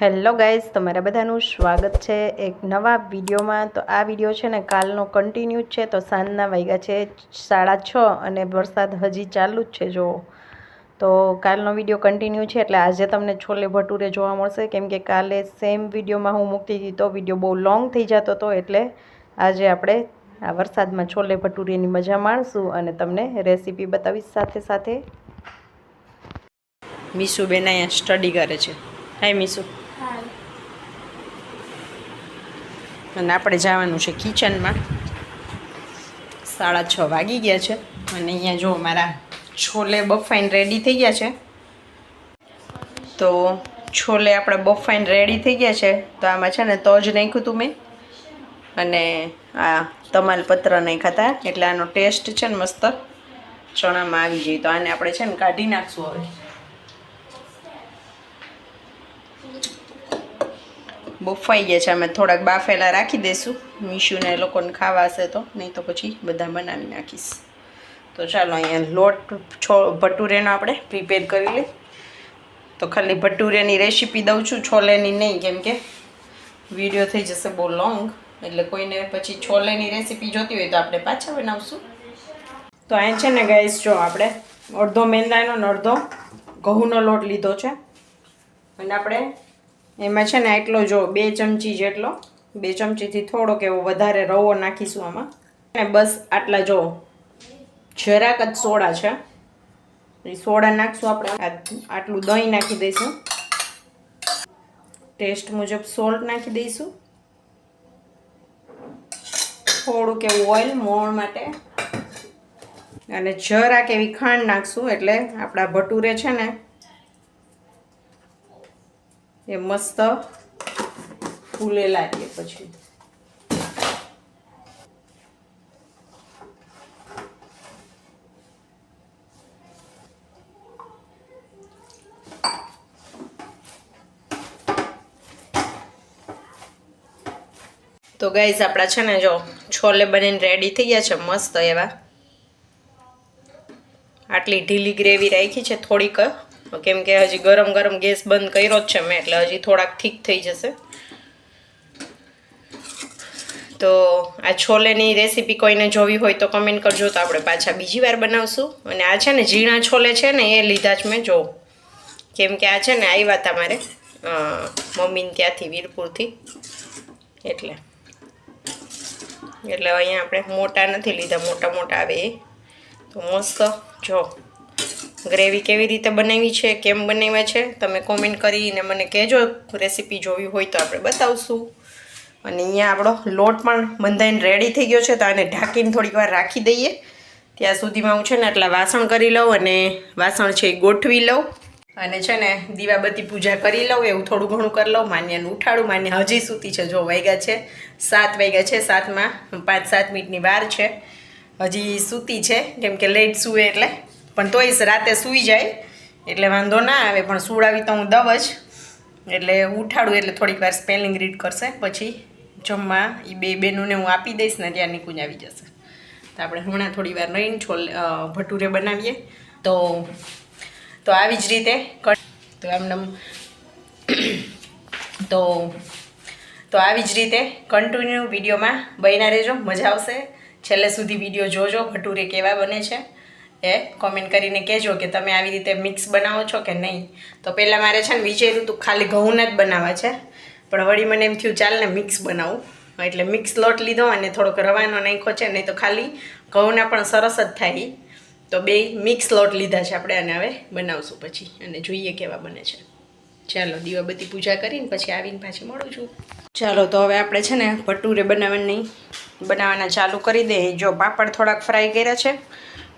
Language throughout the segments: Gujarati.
હેલો ગાઈઝ, તમારા બધાનું સ્વાગત છે એક નવા વિડીયોમાં। તો આ વિડીયો છે ને કાલનો કન્ટિન્યુ છે। તો સાંજના વાગ્યા છે 6:30 અને વરસાદ હજી ચાલુ જ છે। જો તો કાલનો વિડીયો કન્ટિન્યુ છે એટલે આજે તમને છોલે ભટુરે જોવા મળશે, કેમ કે કાલે સેમ વિડીયોમાં હું મૂકતી હતી તો વિડીયો બહુ લોંગ થઈ જતો હતો, એટલે આજે આપણે આ વરસાદમાં છોલે ભટુરેની મજા માણશું અને તમને રેસીપી બતાવીશ સાથે સાથે। મીસુબેન અહીંયા સ્ટડી કરે છે। હાય મીસુ। અને આપણે જવાનું છે કિચનમાં। 6:30 વાગી ગયા છે અને અહીંયા જો મારા છોલે બફાઈને રેડી થઈ ગયા છે। તો છોલે આપણે બફાઈને રેડી થઈ ગયા છે। તો આમાં છે ને તજ નાખ્યું હતું મેં અને આ તમાલપત્ર નાખ્યા હતા, એટલે આનો ટેસ્ટ છે ને મસ્ત ચણામાં આવી જાય। તો આને આપણે છે ને કાઢી નાખશું હવે। બફાઈ ગયા છે, અમે થોડાક બાફેલા રાખી દઈશું, મીશુને લોકોને ખાવા હશે તો, નહીં તો પછી બધા બનાવી નાખીશ। તો ચાલો અહીંયા લોટ ભટુરેનો આપણે પ્રિપેર કરી લઈએ। તો ખાલી ભટુરેની રેસીપી દઉં છું, છોલેની નહીં, કેમ કે વિડીયો થઈ જશે બહુ લોંગ, એટલે કોઈને પછી છોલેની રેસીપી જોતી હોય તો આપણે પાછા બનાવશું। તો અહીંયા છે ને ગાઈસ, જો આપણે અડધો મેંદાનો ને અડધો ઘઉંનો લોટ લીધો છે અને આપણે એમાં છે ને આટલો જો 2 ચમચી જેટલો, 2 ચમચીથી થોડોક એવો વધારે રવો નાખીશું આમાં। અને બસ આટલા જો જરાક જ સોડા છે, એ સોડા નાખશું આપણે। આટલું દહીં નાખી દઈશું, ટેસ્ટ મુજબ સોલ્ટ નાખી દઈશું, થોડુંક એવું ઓઇલ મોણ માટે અને જરાક એવી ખાંડ નાખશું, એટલે આપણા ભટુરે છે ને એ મસ્ત ફૂલેલા રહે પછી। તો ગાઈઝ આપણા છે ને જો છોલે બનીને રેડી થઈ ગયા છે મસ્ત એવા। આટલી ઢીલી ગ્રેવી રાખી છે થોડીક, કેમ કે હજી ગરમ ગરમ ગેસ બંધ કર્યો જ છે મેં, એટલે હજી થોડાક ઠીક થઈ જશે। તો આ છોલેની રેસીપી કોઈને જોવી હોય તો કમેન્ટ કરજો, તો આપણે પાછા બીજી વાર બનાવશું। અને આ છે ને ઝીણા છોલે છે ને એ લીધા જ મેં, જો કેમ કે આ છે ને આવ્યા હતા મારે મમ્મીને ત્યાંથી વીરપુરથી, એટલે અહીંયા આપણે મોટા નથી લીધા, મોટા મોટા આવે એ। તો મસ્ત જો ગ્રેવી કેવી રીતે બનાવી છે, કેમ બનાવ્યા છે, તમે કોમેન્ટ કરીને મને કહેજો। રેસીપી જોવી હોય તો આપણે બતાવશું। અને અહીંયા આપણો લોટ પણ બંધાઈને રેડી થઈ ગયો છે, તો આને ઢાંકીને થોડીક વાર રાખી દઈએ। ત્યાં સુધીમાં હું છે ને એટલા વાસણ કરી લઉં, અને વાસણ છે એ ગોઠવી લઉં, અને છે ને દીવાબત્તી પૂજા કરી લઉં, એવું થોડું ઘણું કરી લઉં। માન્યાને ઉઠાડું, માન્ય હજી સૂતી છે, જો વાગ્યા છે 7 વાગ્યા છે, 7માં 5-7 મિનિટની વાર છે, હજી સૂતી છે, કેમ કે લેટ સૂવે એટલે, પણ તોય રાતે સૂઈ જાય એટલે વાંધો ના આવે, પણ સુડાવી તો હું દઉં જ, એટલે ઉઠાડું એટલે થોડીક વાર સ્પેલિંગ રીડ કરશે, પછી જમવા એ બે બેનોને હું આપી દઈશ ને ત્યાં નીકળી આવી જશે। તો આપણે હમણાં થોડી વાર રહીને ભટુરે બનાવીએ। તો આવી જ રીતે તો એમને તો આવી જ રીતે કન્ટિન્યુ વિડીયોમાં બન્યા રહેજો, મજા આવશે। છેલ્લે સુધી વિડીયો જોજો, ભટુરે કેવા બને છે એ કોમેન્ટ કરીને કહેજો કે તમે આવી રીતે મિક્સ બનાવો છો કે નહીં। તો પહેલાં મારે છે ને વિચાર્યું હતું ખાલી ઘઉંના જ બનાવવા છે, પણ વળી મને એમ થયું ચાલ ને મિક્સ બનાવું, એટલે મિક્સ લોટ લીધો અને થોડોક રવાનો નાખ્યો છે, નહીં તો ખાલી ઘઉંના પણ સરસ જ થાય। તો બે મિક્સ લોટ લીધા છે આપણે, અને હવે બનાવશું પછી, અને જોઈએ કેવા બને છે। ચાલો દીવાબત્તી પૂજા કરીને પછી આવીને પાછી મળું છું। ચાલો તો હવે આપણે છે ને ભટુરે બનાવવાના ચાલુ કરી દઈએ। જો પાપડ થોડાક ફ્રાય કર્યા છે,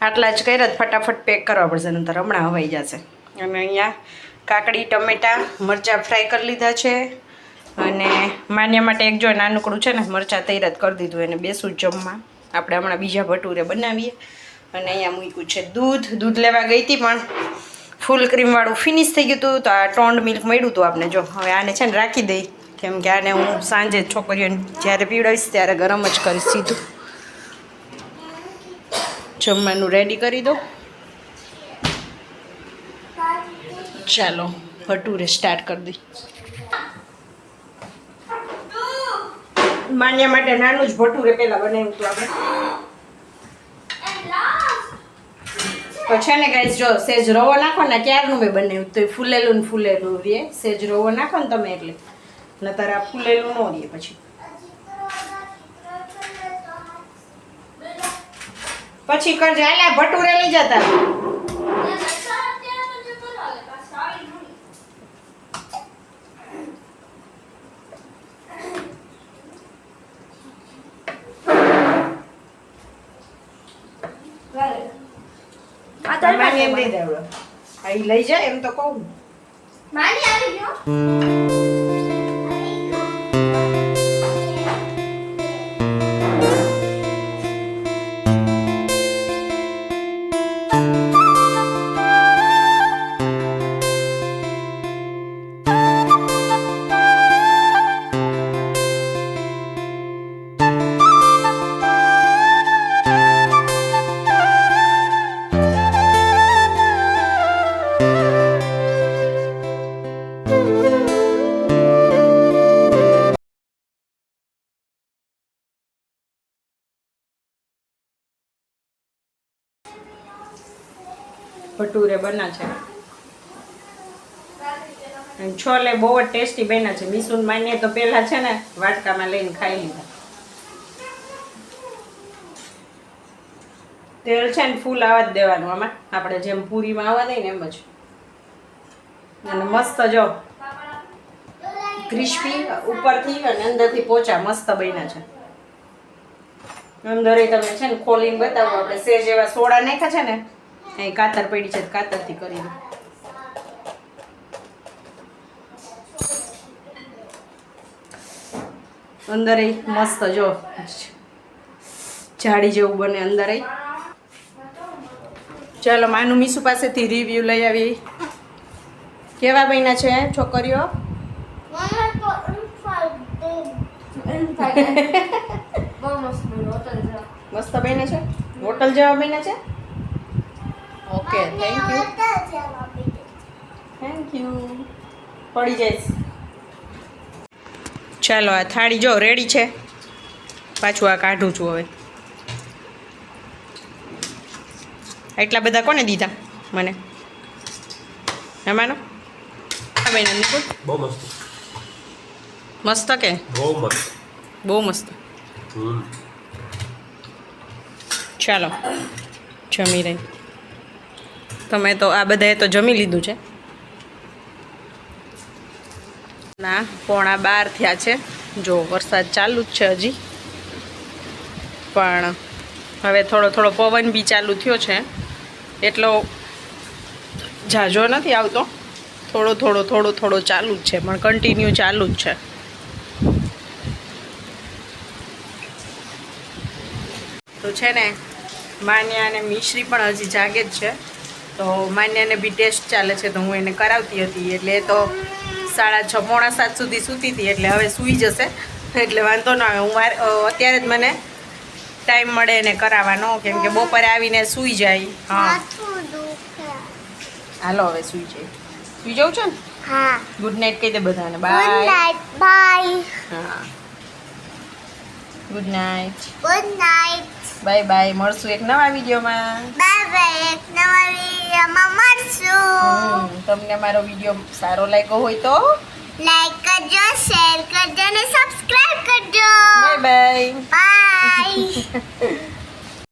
આટલા જ કર્યા, ફટાફટ પેક કરવા પડશે, નહીંતર હમણાં હવાઈ જશે। અને અહીંયા કાકડી ટમેટાં મરચાં ફ્રાય કરી લીધા છે, અને માન્યા માટે એક જો નાનકડું છે ને મરચાં તૈયાર કરી દીધું, એને બેસું જમવા, આપણે હમણાં બીજા ભટુરે બનાવીએ। અને અહીંયા મૂક્યું છે દૂધ લેવા ગઈ હતી, પણ ફૂલ ક્રીમવાળું ફિનિશ થઈ ગયું હતું, તો આ ટોન્ડ મિલ્ક મળ્યું હતું આપણે। જો હવે આને છે ને રાખી દઈ, કેમ કે આને હું સાંજે છોકરીઓને જ્યારે પીવડાવીશ ત્યારે ગરમ જ કરીશ સીધું। જમવાનું રેડી કરી દો। ચાલો ભટુરે સ્ટાર્ટ કરી દઈ। માન્યા માટે નાનું જ ભટુરે પેલા બનાવ્યું હતું આપણે. તો છે ને ગાઈસ, જો સેજ રવો નાખો ને, ક્યારનું મેં બનાવ્યું તો ફૂલેલું ને ફૂલેલું રે. સેજ રવો નાખો ને તમે એટલે નતર આ ફૂલેલું ન રે. પછી કરજે. આલા ભટુરે લઈ જતા. એમ દઈ દેવડો. અહીં લઈ જાય એમ તો કહું. માની આવી ગયો. ભટુરે બના છે. છોલે બહુ જ ટેસ્ટી બન્યા છે. મીસુન માને તો પેલા છે ને વાટકામાં લઈને ખાઈ લીધા. તેલ છે ને ફૂલ આવવા જ દેવાનું આમાં, આપણે જેમ પૂરીમાં આવવા દઈએ ને એમ જ. અને મસ્ત જો ક્રિસ્પી ઉપરથી અને અંદરથી પોચા મસ્ત બન્યા છે. અંદર તમે છે ને ખોલીને બતાવો. આપણે સેજ એવા સોડા નાખ્યા છે ને, અહીં કાતર પડી છે, કાતરથી કરી દો. અંદર મસ્ત જો જાડી જેવું બને અંદર. ચાલો માનું મીસુ પાસેથી રિવ્યુ લઈ આવી. કેવા બન્યા છે છોકરીઓ? મસ્ત બન્યા છે. હોટલ જેવા બન્યા છે. Okay, thank you. પડી જઈશ. ચાલો આ થાળી જો રેડી છે. પાછું આ કાઢું છું હવે. એટલા બધા કોને દીધા મને? એમાંનો બહુ મસ્ત. મસ્ત કે બહુ મસ્ત. બહુ મસ્ત. ચાલો જમી રહી. તમે તો આ બધાએ તો જમી લીધું છે. ના 11:15 થયા છે. જો વરસાદ ચાલુ જ છે હજી, પણ હવે થોડો થોડો પવન બી ચાલુ થયો છે. એટલો ઝાઝો નથી આવતો, થોડો થોડો થોડો થોડો ચાલુ જ છે, પણ કન્ટિન્યુ ચાલુ જ છે. તો છે ને માન્યા અને મિશ્રી પણ હજી જાગે જ છે. તો માન્યાને બી ટેસ્ટ ચાલે છે, તો હું એને કરાવતી હતી. એટલે એ તો 6:30 પોણા 7 સુધી સૂતી હતી, એટલે હવે સૂઈ જશે. એટલે વાંધો ન આવે. હું અત્યારે જ મને ટાઈમ મળે એને કરાવવાનો, કેમ કે બપોરે આવીને સૂઈ જાય. હા હાલો હવે સૂઈ જાય. સૂઈ જાઉં છે ને? હા. ગુડ નાઇટ કહી દે બધાને. બાય. બાય. હા good night. Good night. Bye bye. મળશું એક નવા વિડીયોમાં. Bye bye. એક નવા વિડીયોમાં મળશું. તમને મારો વિડીયો સારો લાગ્યો હોય તો લાઈક કરજો, શેર કરજો અને સબસ્ક્રાઇબ કરજો. Bye bye. બાય.